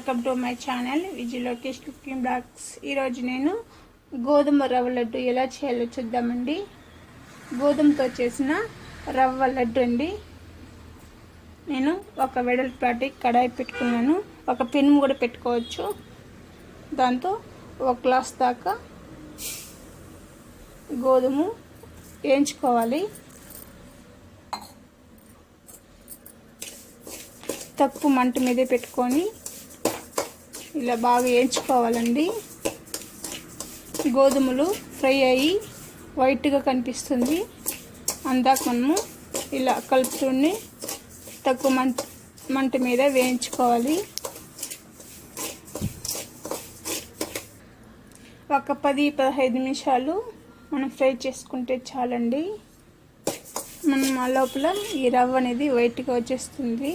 Welcome to my channel Vijay Lokesh cooking blogs. ఈరోజు నేను గోధుమ రవ్వ లడ్డు ఎలా చేయాలో చూద్దామండి. గోధుమతో చేసిన రవ్వ లడ్డు అండి. నేను ఒక వెడల్పాటి కడాయి పెట్టుకున్నాను. ఒక పెను కూడా పెట్టుకోవచ్చు. దాంతో ఒక గ్లాస్ దాకా గోధుమ వేయించుకోవాలి. తక్కువ మంట మీదే పెట్టుకొని ఇలా బాగా వేయించుకోవాలండి. గోధుమలు ఫ్రై అయ్యి వైట్గా కనిపిస్తుంది. అందాక మనము ఇలా కలుపుతూనే తక్కువ మంట మీద వేయించుకోవాలి. ఒక 10-15 నిమిషాలు మనం ఫ్రై చేసుకుంటే చాలండి. మనం ఆ లోపల ఈ రవ్వ అనేది వైట్గా వచ్చేస్తుంది.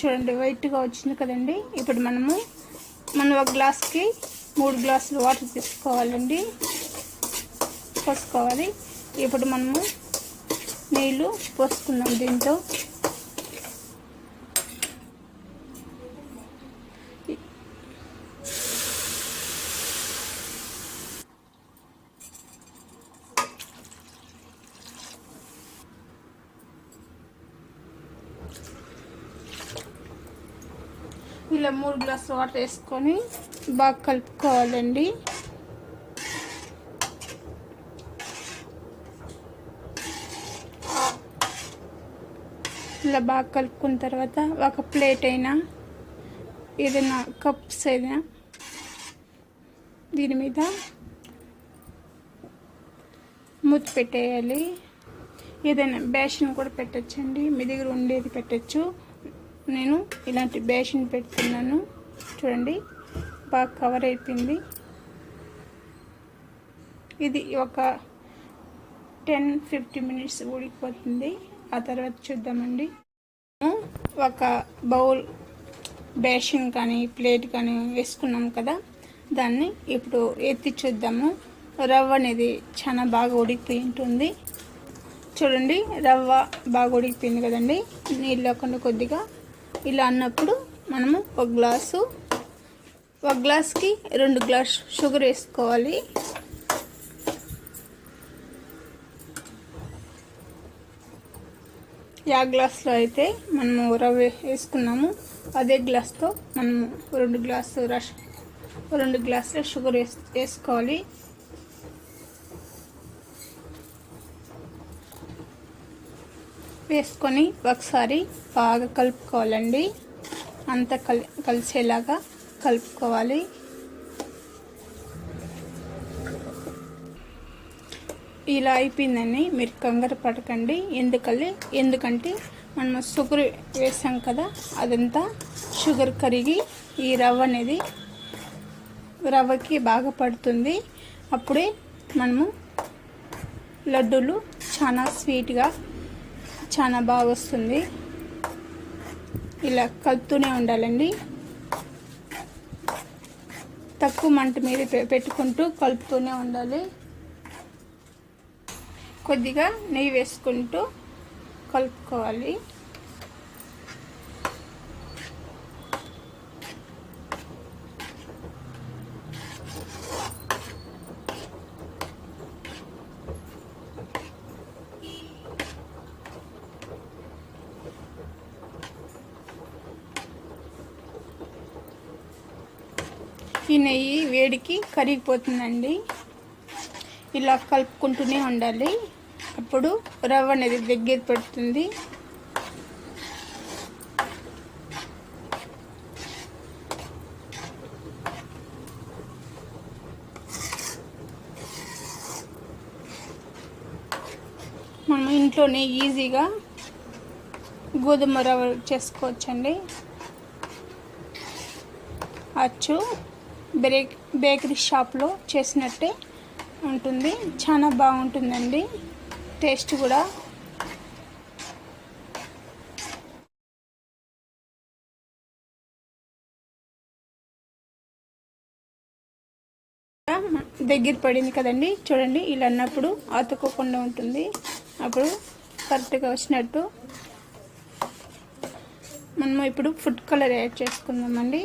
చూడండి వైట్గా వచ్చింది కదండి. ఇప్పుడు మనం ఒక గ్లాస్కి 3 గ్లాసులు వాటర్ తీసుకోవాలండి, పోసుకోవాలి. ఇప్పుడు మనము నీళ్ళు పోసుకుందాం. దీంతో ఇలా 3 గ్లాసులు వాటర్ వేసుకొని బాగా కలుపుకోవాలండి. ఇలా బాగా కలుపుకున్న తర్వాత ఒక ప్లేట్ అయినా ఏదైనా కప్స్ అయినా దీని మీద మూత పెట్టేయాలి. ఏదైనా బేషన్ కూడా పెట్టచ్చండి, మీ దగ్గర ఉండేది పెట్టచ్చు. నేను ఇలాంటి బేషన్ పెడుతున్నాను. చూడండి బాగా కవర్ అయిపోయింది. ఇది ఒక 10-15 మినిట్స్ ఉడికిపోతుంది. ఆ తర్వాత చూద్దామండి. ఒక బౌల్ బేషన్ కానీ ప్లేట్ కానీ వేసుకున్నాం కదా, దాన్ని ఇప్పుడు ఎత్తి చూద్దాము. రవ్వ అనేది చాలా బాగా ఉడికిపోయి ఉంటుంది. చూడండి రవ్వ బాగా ఉడికిపోయింది కదండి. నీళ్ళు లేకుండా కొద్దిగా ఇలా అన్నప్పుడు మనము ఒక గ్లాస్కి 2 గ్లాస్ షుగర్ వేసుకోవాలి. యా గ్లాస్లో అయితే మనము రవ్వ వేసుకున్నాము, అదే గ్లాస్తో మనము 2 గ్లాసుల షుగర్ వేసుకోవాలి. వేసుకొని ఒకసారి బాగా కలుపుకోవాలండి. అంతా కలిసేలాగా కలుపుకోవాలి. ఇలా అయిపోయిందని మీరు కంగారు పడకండి. ఎందుకంటే మనం షుగర్ వేసాం కదా, అదంతా షుగర్ కరిగి ఈ రవ్వకి బాగా పడుతుంది. అప్పుడే మనము లడ్డూలు చాలా స్వీట్గా చాలా బాగా వస్తుంది. ఇలా కలుపుతూనే ఉండాలండి. తక్కువ మంట మీద పెట్టుకుంటూ కలుపుతూనే ఉండాలి. కొద్దిగా నెయ్యి వేసుకుంటూ కలుపుకోవాలి. ఈ నెయ్యి వేడికి కరిగిపోతుందండి. ఇలా కలుపుకుంటూనే ఉండాలి. అప్పుడు రవ్వ అనేది దగ్గర పడుతుంది. మనం ఇంట్లోనే ఈజీగా గోధుమ రవ్వ చేసుకోవచ్చండి. అచ్చు బేకరీ షాప్లో చేసినట్టే ఉంటుంది. చాలా బాగుంటుందండి టేస్ట్ కూడా. దగ్గర పడింది కదండి. చూడండి ఇలా అన్నప్పుడు అతుక్కోకుండా ఉంటుంది. అప్పుడు కరెక్ట్గా వచ్చినట్టు మనము ఇప్పుడు ఫుడ్ కలర్ యాడ్ చేసుకుందామండి.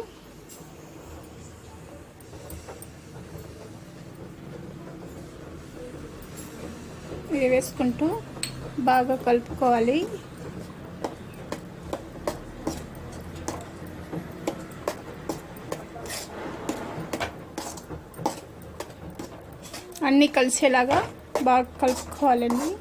ఇది వేసుకుంటూ బాగా కలుపుకోవాలి. అన్నీ కలిసేలాగా బాగా కలుపుకోవాలండి.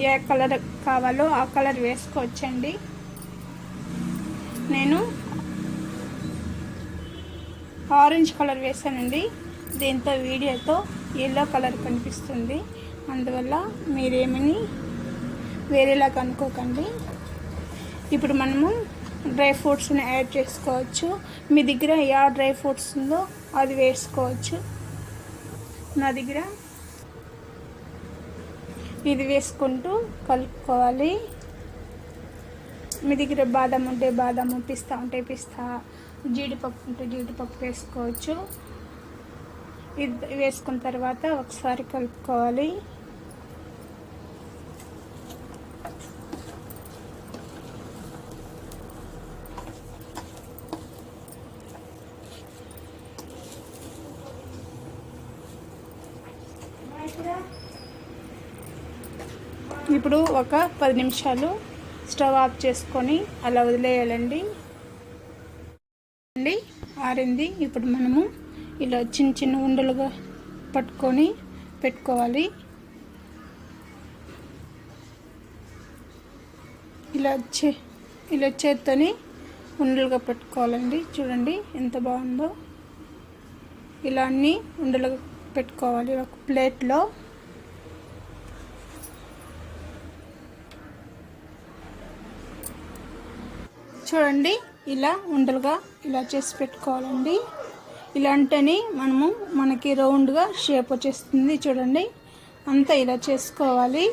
ఏ కలర్ కావాలో ఆ కలర్ వేసుకోవచ్చండి. నేను ఆరెంజ్ కలర్ వేసానండి. దీంతో వీడియోతో ఎల్లో కలర్ కనిపిస్తుంది. అందువల్ల మీరేమని వేరేలా కనుక్కోకండి. ఇప్పుడు మనము డ్రై ఫ్రూట్స్ని యాడ్ చేసుకోవచ్చు. మీ దగ్గర ఏ డ్రై ఫ్రూట్స్ ఉందో అది వేసుకోవచ్చు. నా దగ్గర ఇది వేసుకుంటూ కలుపుకోవాలి. మీ దగ్గర బాదం ఉంటే బాదము, పిస్తా ఉంటే పిస్తా, జీడిపప్పు ఉంటే జీడిపప్పు వేసుకోవచ్చు. ఇది వేసుకున్న తర్వాత ఒకసారి కలుపుకోవాలి. ఇప్పుడు ఒక 10 నిమిషాలు స్టవ్ ఆఫ్ చేసుకొని అలా వదిలేయాలండి. ఆరింది. ఇప్పుడు మనము ఇలా చిన్న చిన్న ఉండలుగా పట్టుకొని పెట్టుకోవాలి. ఇలా చేత్తోని ఉండలుగా పెట్టుకోవాలండి. చూడండి ఎంత బాగుందో. ఇలా అన్నీ ఉండలుగా పెట్టుకోవాలి ఒక ప్లేట్లో. చూడండి ఇలా ఉండలుగా ఇలా చేసి పెట్టుకోవాలండి. ఇలా అంటేనే మనకి రౌండ్గా షేప్ వచ్చేస్తుంది. చూడండి అంతా ఇలా చేసుకోవాలి.